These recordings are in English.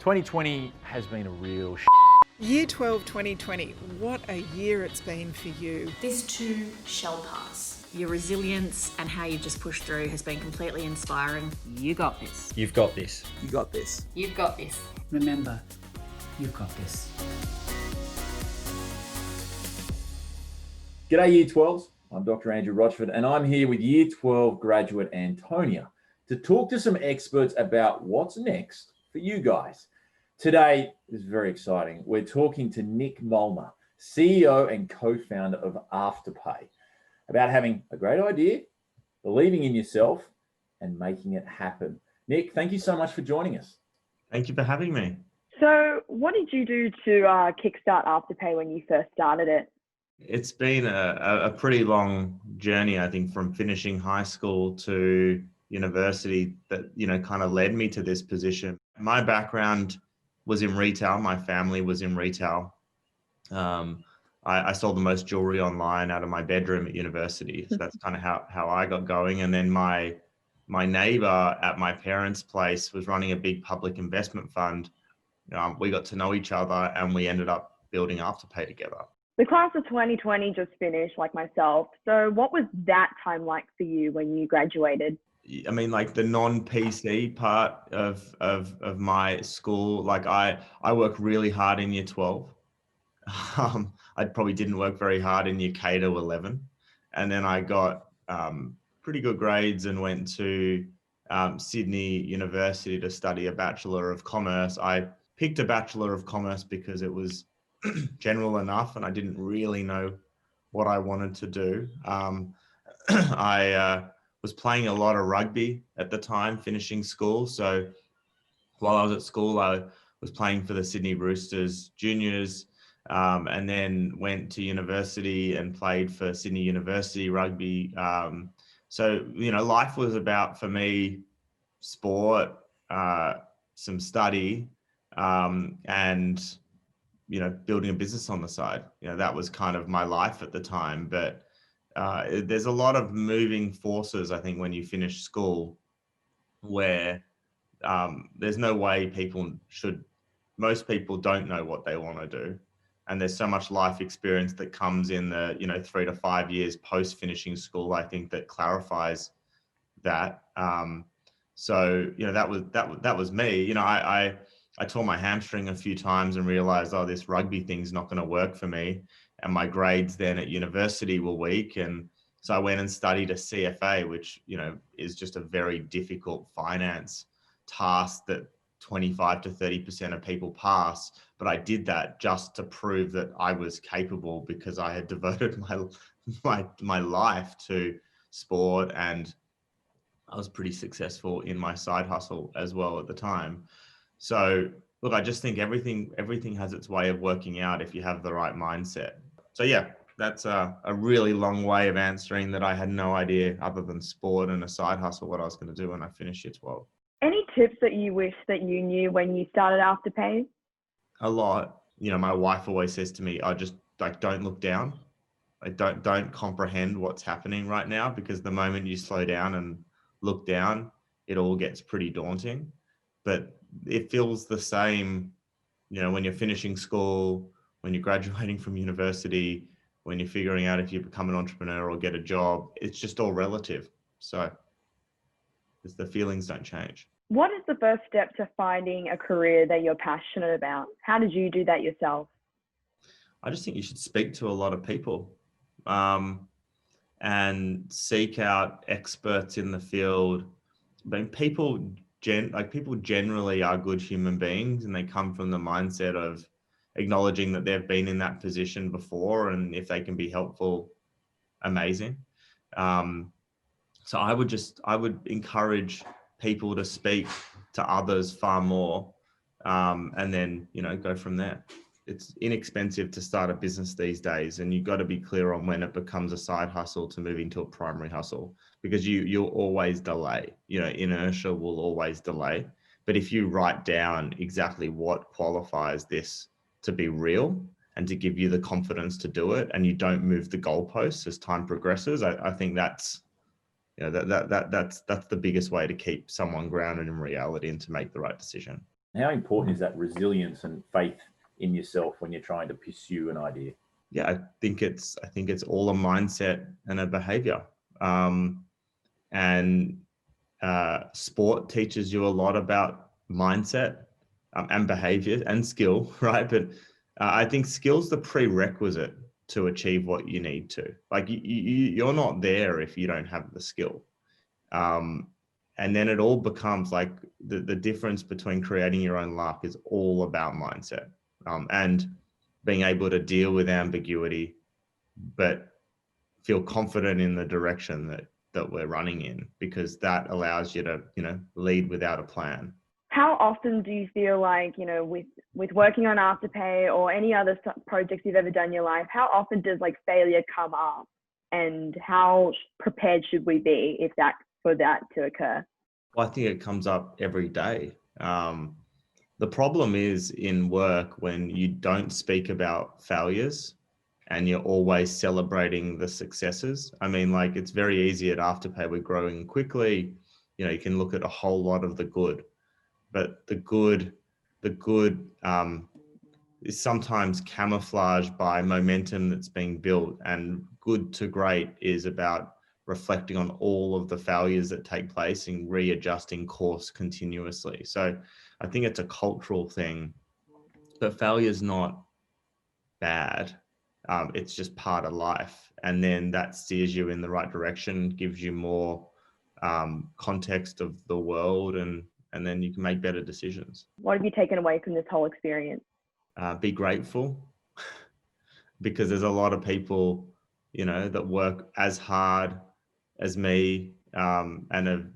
2020 has been a real Year 12 2020, what a year it's been for you. This too shall pass. Your resilience and how you've just pushed through has been completely inspiring. You got this. You've got this. You got this. You've got this. Remember, you've got this. G'day Year 12s, I'm Dr. Andrew Rochford and I'm here with Year 12 graduate Antonia to talk to some experts about what's next for you guys. Today is very exciting. We're talking to Nick Molnar, CEO and co-founder of Afterpay, about having a great idea, believing in yourself and making it happen. Nick, thank you so much for joining us. Thank you for having me. So what did you do to kickstart Afterpay when you first started it? It's been a pretty long journey, I think, from finishing high school to university that, kind of led me to this position. My background was in retail. My family was in retail. I sold the most jewelry online out of my bedroom at university. So that's kind of how I got going. And then my neighbor at my parents' place was running a big public investment fund. We got to know each other and we ended up building Afterpay together. The class of 2020 just finished, like myself. So what was that time like for you when you graduated? I mean, like the non-PC part of my school, like I worked really hard in year 12. I probably didn't work very hard in year K to 11. And then I got pretty good grades and went to Sydney University to study a Bachelor of Commerce. I picked a Bachelor of Commerce because it was general enough and I didn't really know what I wanted to do. I was playing a lot of rugby at the time, finishing school. So while I was at school, I was playing for the Sydney Roosters juniors, and then went to university and played for Sydney University rugby. So, life was about, for me, sport, some study, and, building a business on the side. That was kind of my life at the time. But there's a lot of moving forces, I think, when you finish school, where there's no way most people don't know what they want to do. And there's so much life experience that comes in the, 3 to 5 years post finishing school, I think, that clarifies that. So, that was me. I tore my hamstring a few times and realized, this rugby thing's not going to work for me. And my grades then at university were weak. And so I went and studied a CFA, which, is just a very difficult finance task that 25 to 30% of people pass. But I did that just to prove that I was capable because I had devoted my life to sport, and I was pretty successful in my side hustle as well at the time. So look, I just think everything has its way of working out if you have the right mindset. So yeah, that's a really long way of answering that. I had no idea, other than sport and a side hustle, what I was going to do when I finished year 12. Any tips that you wish that you knew when you started Afterpay? A lot. My wife always says to me, I just don't look down. Don't comprehend what's happening right now, because the moment you slow down and look down, it all gets pretty daunting. But it feels the same, when you're finishing school, when you're graduating from university, when you're figuring out if you become an entrepreneur or get a job. It's just all relative. So the feelings don't change. What is the first step to finding a career that you're passionate about? How did you do that yourself? I just think you should speak to a lot of people, and seek out experts in the field. But people generally are good human beings, and they come from the mindset of acknowledging that they've been in that position before, and if they can be helpful, amazing. So I would encourage people to speak to others far more, and then, go from there. It's inexpensive to start a business these days, and you've got to be clear on when it becomes a side hustle to move into a primary hustle, because you'll always delay. Inertia will always delay. But if you write down exactly what qualifies this to be real and to give you the confidence to do it, and you don't move the goalposts as time progresses, I think that's that's the biggest way to keep someone grounded in reality and to make the right decision. How important is that resilience and faith in yourself when you're trying to pursue an idea? Yeah, I think it's all a mindset and a behavior. And sport teaches you a lot about mindset and behavior and skill, right? But I think skill's the prerequisite to achieve what you need to. Like you're not there if you don't have the skill. And then it all becomes like the difference between creating your own luck is all about mindset, and being able to deal with ambiguity, but feel confident in the direction that we're running in, because that allows you to, lead without a plan. How often do you feel like, with working on Afterpay or any other projects you've ever done in your life, how often does like failure come up, and how prepared should we be for that to occur? Well, I think it comes up every day. The problem is in work when you don't speak about failures and you're always celebrating the successes. I mean, like, it's very easy at Afterpay. We're growing quickly. You can look at a whole lot of the good, but the good is sometimes camouflaged by momentum that's being built, and good to great is about reflecting on all of the failures that take place and readjusting course continuously. So I think it's a cultural thing, but failure is not bad. It's just part of life. And then that steers you in the right direction, gives you more context of the world, and then you can make better decisions. What have you taken away from this whole experience? Be grateful, because there's a lot of people, that work as hard as me, and have,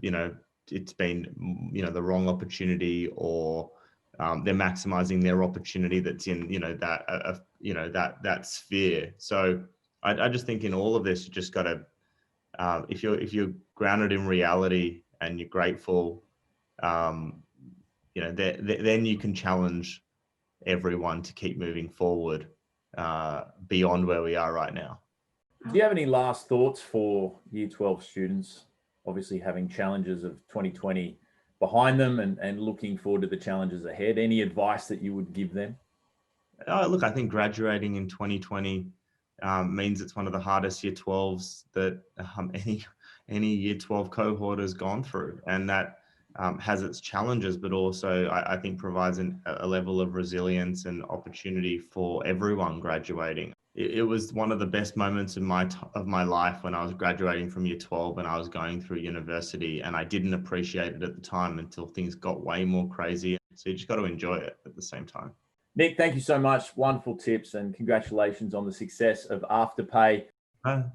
it's been, the wrong opportunity, or they're maximizing their opportunity that's in, that sphere. So I just think in all of this, you just got to, if you're grounded in reality and you're grateful, then you can challenge everyone to keep moving forward beyond where we are right now. Do you have any last thoughts for Year 12 students, obviously having challenges of 2020 behind them and looking forward to the challenges ahead? Any advice that you would give them? Look, I think graduating in 2020 means it's one of the hardest Year 12s that any Year 12 cohort has gone through, and that has its challenges, but also I think provides a level of resilience and opportunity for everyone graduating. It was one of the best moments of my life when I was graduating from Year 12 and I was going through university, and I didn't appreciate it at the time until things got way more crazy. So you just got to enjoy it at the same time. Nick, thank you so much. Wonderful tips, and congratulations on the success of Afterpay.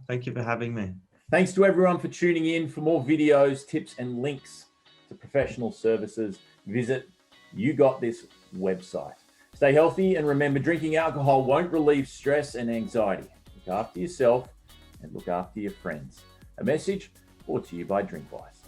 Thank you for having me. Thanks to everyone for tuning in. For more videos, tips, and links to professional services, visit You Got This website. Stay healthy, and remember, drinking alcohol won't relieve stress and anxiety. Look after yourself and look after your friends. A message brought to you by Drinkwise.